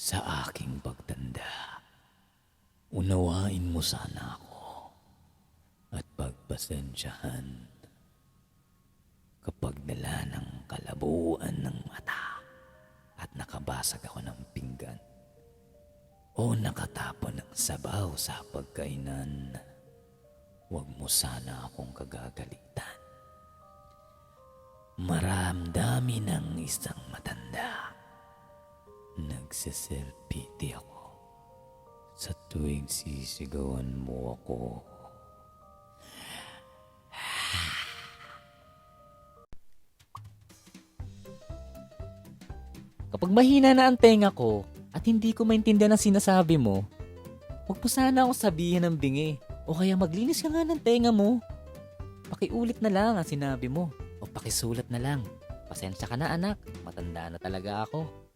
Sa aking pagtanda, unawain mo sana ako at pagpasensyahan kapag dala ng kalabuan ng mata at nakabasag ako ng pinggan o nakatapon ng sabaw sa pagkainan. Huwag mo sana akong kagagalitan. Maramdami ng isang matanda. Nagsiselfie ako sa tuwing sisigawan mo ako. Kapag mahina na ang tenga ko at hindi ko maintindihan ang sinasabi mo, huwag mo sana akong sabihin ng bingi o kaya maglinis ka nga ng tenga mo. Pakiulit na lang ang sinabi mo o pakisulat na lang. Pasensya ka na anak, matanda na talaga ako.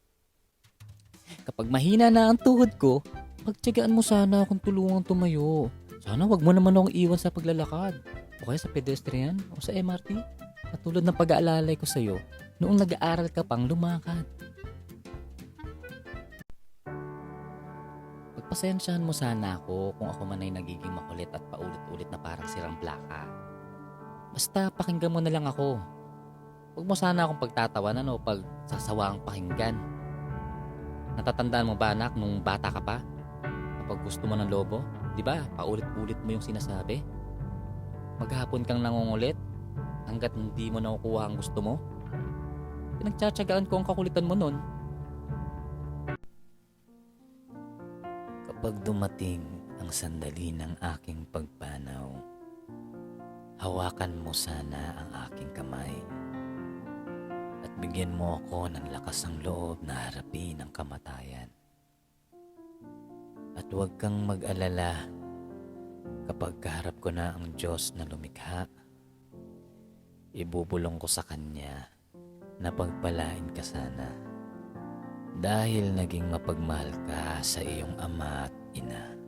Kapag mahina na ang tuhod ko, pagtiyagaan mo sana akong tulungang tumayo. Sana wag mo naman akong iwan sa paglalakad o kaya sa pedestrian o sa MRT. Katulad ng pag-aalalay ko sa'yo noong nag-aaral ka pang lumakad. Pagpasensyahan mo sana ako kung ako man ay nagiging makulit at paulit-ulit na parang sirang plaka. Basta pakinggan mo na lang ako. Huwag mo sana akong pagtatawanan o pagsasawaang pakinggan. Natatandaan mo ba anak nung bata ka pa? Kapag gusto mo ng lobo, di ba paulit-ulit mo yung sinasabi? Maghapon kang nangungulit hanggat hindi mo nakukuha ang gusto mo? Pinagtsatsagaan ko ang kakulitan mo nun. Kapag dumating ang sandali ng aking pagpanaw, hawakan mo sana ang aking kamay at bigyan mo ako ng lakas ng loob na harapin ang kamatayan. At huwag kang mag-alala kapag kaharap ko na ang Diyos na lumikha, ibubulong ko sa Kanya na pagpalain ka sana dahil naging mapagmahal ka sa iyong ama at ina.